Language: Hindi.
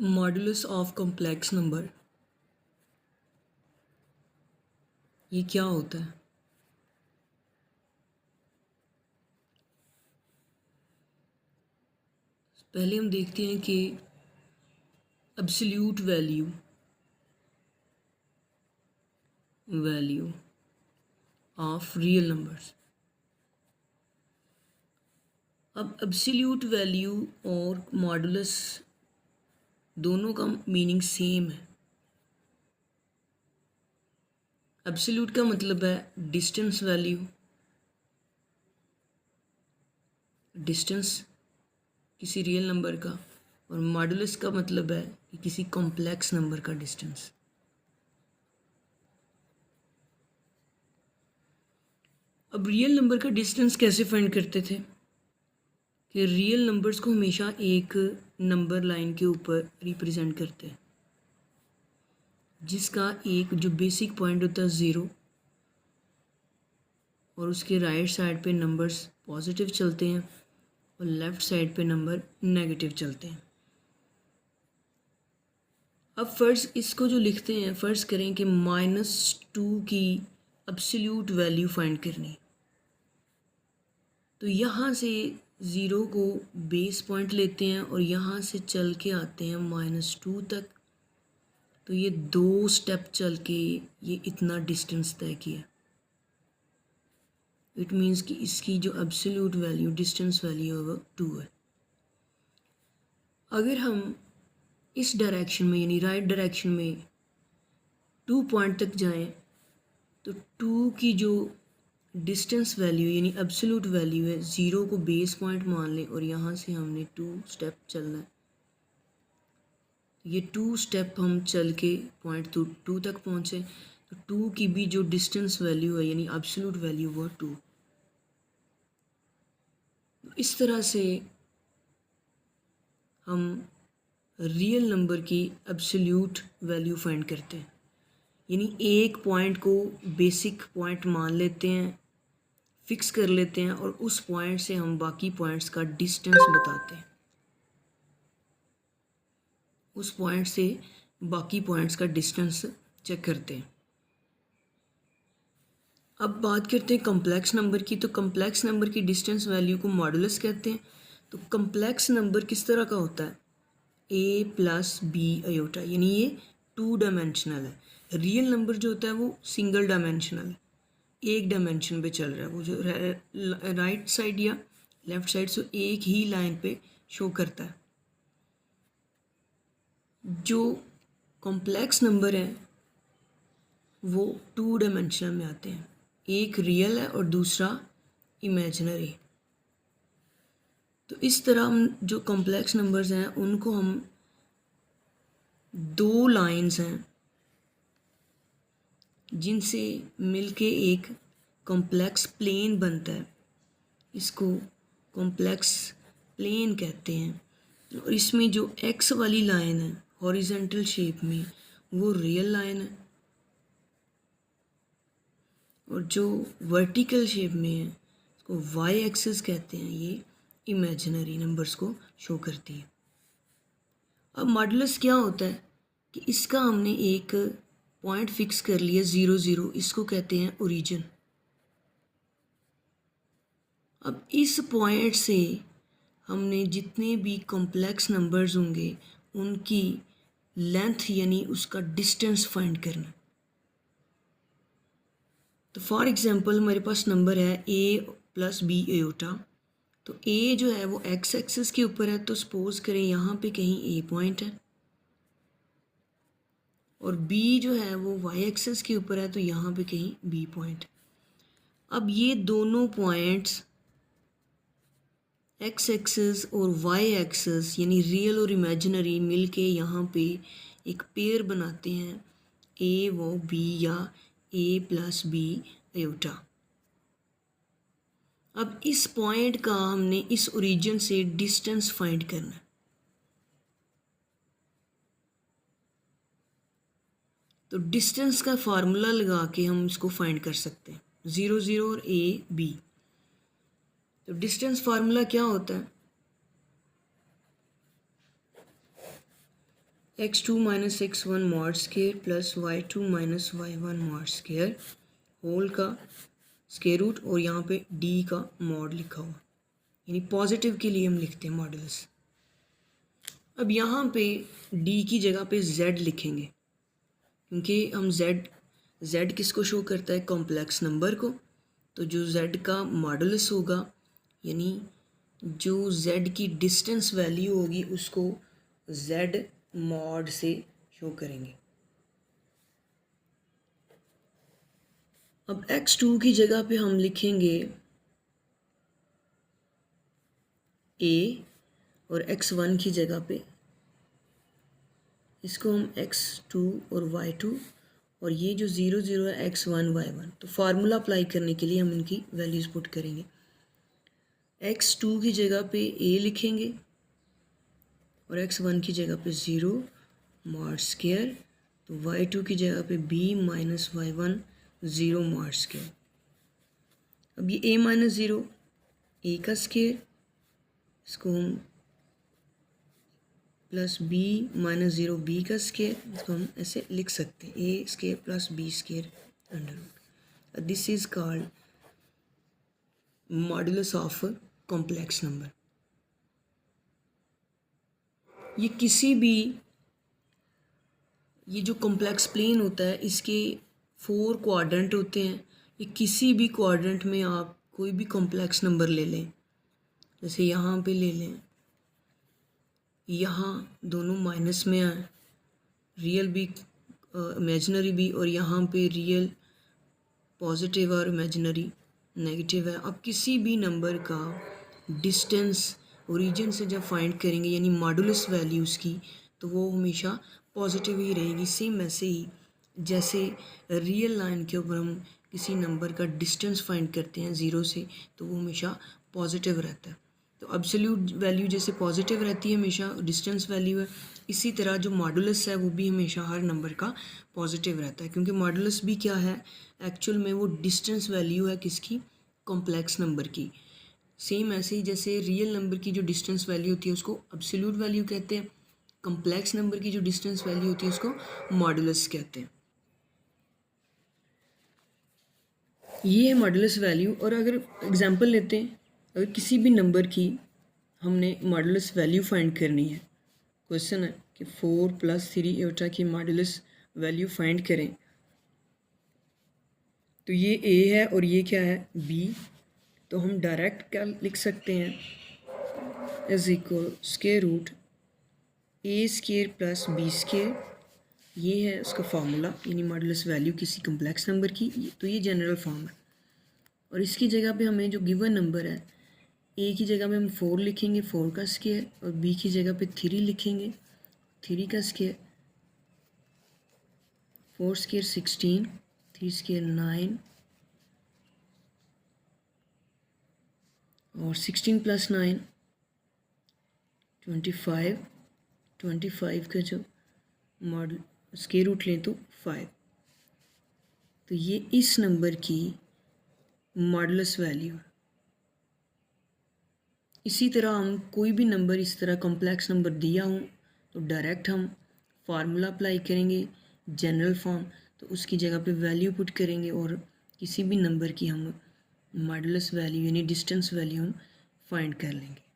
मॉडुलस ऑफ कॉम्प्लेक्स नंबर ये क्या होता है? पहले हम देखते हैं कि absolute value of real numbers. अब एब्सोल्यूट वैल्यू और मॉडुलस दोनों का मीनिंग सेम है। एब्सोल्यूट का मतलब है डिस्टेंस वैल्यू, डिस्टेंस किसी रियल नंबर का, और मॉडुलस का मतलब है कि किसी कॉम्प्लेक्स नंबर का डिस्टेंस। अब रियल नंबर का डिस्टेंस कैसे फाइंड करते थे कि रियल नंबर्स को हमेशा एक नंबर लाइन के ऊपर रिप्रेजेंट करते हैं, जिसका एक जो बेसिक पॉइंट होता है ज़ीरो, और उसके राइट साइड पे नंबर्स पॉजिटिव चलते हैं और लेफ़्ट साइड पे नंबर नेगेटिव चलते हैं। अब फ़र्ज़ इसको जो लिखते हैं, फ़र्ज़ करें कि -2 की एब्सोल्यूट वैल्यू फाइंड करनी, तो यहाँ से ज़ीरो को बेस पॉइंट लेते हैं और यहाँ से चल के आते हैं -2 तक। तो ये 2 स्टेप चल के ये इतना डिस्टेंस तय किया। इट मीन्स कि इसकी जो एब्सोल्यूट वैल्यू डिस्टेंस वैल्यू है वो 2 है। अगर हम इस डायरेक्शन में यानी राइट डायरेक्शन में 2 पॉइंट तक जाएं, तो 2 की जो डिस्टेंस वैल्यू यानी एब्सोल्यूट वैल्यू है, ज़ीरो को बेस पॉइंट मान लें और यहाँ से हमने 2 स्टेप चलना है। ये 2 स्टेप हम चल के पॉइंट 2 तक पहुँचे, तो 2 की भी जो डिस्टेंस वैल्यू है यानी एब्सोल्यूट वैल्यू वो 2। इस तरह से हम रियल नंबर की एब्सोल्यूट वैल्यू फाइंड करते हैं, यानी एक पॉइंट को बेसिक पॉइंट मान लेते हैं, फिक्स कर लेते हैं, और उस पॉइंट से हम बाकी पॉइंट्स का डिस्टेंस बताते हैं। उस पॉइंट से बाकी पॉइंट्स का डिस्टेंस चेक करते हैं। अब बात करते हैं कॉम्प्लेक्स नंबर की। तो कॉम्प्लेक्स नंबर की डिस्टेंस वैल्यू को मॉडुलस कहते हैं। तो कॉम्प्लेक्स नंबर किस तरह का होता है? a प्लस बी अयोटा, यानी ये 2 डायमेंशनल है। रियल नंबर जो होता है वो सिंगल डायमेंशनल है, एक डायमेंशन पे चल रहा है। वो जो राइट साइड या लेफ़्ट साइड से एक ही लाइन पे शो करता है। जो कॉम्प्लेक्स नंबर हैं वो 2 डायमेंशनल में आते हैं, एक रियल है और दूसरा इमेजिनरी। तो इस तरह हम जो कॉम्प्लेक्स नंबर्स हैं उनको हम 2 लाइंस हैं जिनसे मिलके एक कॉम्प्लेक्स प्लेन बनता है, इसको कॉम्प्लेक्स प्लेन कहते हैं। और इसमें जो एक्स वाली लाइन है हॉरिजेंटल शेप में वो रियल लाइन है, और जो वर्टिकल शेप में है उसको वाई एक्सिस कहते हैं, ये इमेजिनरी नंबर्स को शो करती है। अब मॉडुलस क्या होता है कि इसका हमने एक पॉइंट फिक्स कर लिया 0 0, इसको कहते हैं ओरिजिन। अब इस पॉइंट से हमने जितने भी कॉम्प्लेक्स नंबर्स होंगे उनकी लेंथ यानी उसका डिस्टेंस फाइंड करना। तो फॉर एग्जांपल हमारे पास नंबर है a प्लस बी एयोटा। तो a जो है वो x एक्सिस के ऊपर है, तो सपोज करें यहाँ पे कहीं a पॉइंट है, और b जो है वो y एक्सिस के ऊपर है, तो यहाँ पे कहीं b पॉइंट। अब ये दोनों पॉइंट्स x एक्सिस और y एक्सिस यानी रियल और इमेजिनरी मिलके यहाँ पे एक पेयर बनाते हैं, a वो b या a प्लस बी अयोटा। अब इस पॉइंट का हमने इस ओरिजिन से डिस्टेंस फाइंड करना है। तो डिस्टेंस का फार्मूला लगा के हम इसको फाइंड कर सकते हैं, 0 0 और a b। तो डिस्टेंस फार्मूला क्या होता है? x2 minus x1 mod square plus y2 minus y1 mod square whole का स्केयर रूट और यहाँ पे d का मॉड लिखा हुआ, यानी पॉजिटिव के लिए हम लिखते हैं मॉडुलस। अब यहाँ पे d की जगह पे z लिखेंगे, क्योंकि हम z किसको शो करता है, कॉम्प्लेक्स नंबर को। तो जो z का मॉडुलस होगा, यानी जो z की डिस्टेंस वैल्यू होगी उसको z मॉड से शो करेंगे। अब x2 की जगह पे हम लिखेंगे a और x1 की जगह पे इसको हम x2 और y2 और ये जो 0 0 है x1 y1, तो फार्मूला अप्लाई करने के लिए हम इनकी वैल्यूज़ पुट करेंगे। x2 की जगह पे a लिखेंगे और x1 की जगह पे 0 मॉड स्केयर, तो y2 की जगह पे b minus y1 0 mod square. अब ये a माइनस 0 a का स्केयर, इसको हम प्लस b माइनस 0 b का स्केयर, इसको हम ऐसे लिख सकते हैं a square plus b square under root. This is called modulus of complex number. ये किसी भी, ये जो कॉम्प्लेक्स प्लेन होता है इसके 4 क्वाड्रेंट होते हैं। ये किसी भी क्वाड्रेंट में आप कोई भी कॉम्प्लेक्स नंबर ले लें, जैसे यहाँ पे ले लें, यहाँ दोनों माइनस में आए, रियल भी इमेजिनरी भी, और यहाँ पे रियल पॉजिटिव और इमेजिनरी नेगेटिव है। अब किसी भी नंबर का डिस्टेंस ओरिजिन से जब फाइंड करेंगे, यानी मॉडुलस वैल्यू उसकी, तो वो हमेशा पॉजिटिव ही रहेगी। सेम ऐसे ही जैसे रियल लाइन के ऊपर हम किसी नंबर का डिस्टेंस फाइंड करते हैं 0 से, तो वो हमेशा पॉजिटिव रहता है। तो एब्सोल्यूट वैल्यू जैसे पॉजिटिव रहती है हमेशा, डिस्टेंस वैल्यू है, इसी तरह जो मॉडुलस है वो भी हमेशा हर नंबर का पॉजिटिव रहता है, क्योंकि मॉडुलस भी क्या है, एक्चुअल में वो डिस्टेंस वैल्यू है किसकी, कॉम्प्लेक्स नंबर की। सेम ऐसे ही जैसे रियल नंबर की जो डिस्टेंस वैल्यू होती है उसको एब्सोल्यूट वैल्यू कहते हैं, कॉम्प्लेक्स नंबर की जो डिस्टेंस वैल्यू होती है उसको मॉडुलस कहते हैं। ये है मॉडुलस वैल्यू। और अगर एग्जांपल लेते हैं, अगर किसी भी नंबर की हमने मॉडुलस वैल्यू फाइंड करनी है, क्वेश्चन है कि 4 + 3 एटा की मॉडुलस वैल्यू फाइंड करें, तो ये a है और ये क्या है, b। तो हम डायरेक्ट क्या लिख सकते हैं, is equal square root a square plus b square. ये है उसका फार्मूला, यानी मॉडुलस वैल्यू किसी कम्प्लेक्स नंबर की। तो ये जनरल फॉर्म है। और इसकी जगह पे हमें जो गिवन नंबर है, a की जगह पे हम 4 लिखेंगे, 4 का स्क्वायर, और b की जगह पे 3 लिखेंगे, 3 का स्क्वायर। 4 स्क्वायर 16, 3 स्क्वायर 9, और 16 + 9 25, 25 का जो मॉडल स्क्वायर रूट लें तो 5। तो ये इस नंबर की मॉडुलस वैल्यू। इसी तरह हम कोई भी नंबर इस तरह कॉम्प्लेक्स नंबर दिया हो तो डायरेक्ट हम फार्मूला अप्लाई करेंगे, जनरल फॉर्म, तो उसकी जगह पे वैल्यू पुट करेंगे और किसी भी नंबर की हम मॉडुलस वैल्यू यानी डिस्टेंस वैल्यू हम फाइंड कर लेंगे।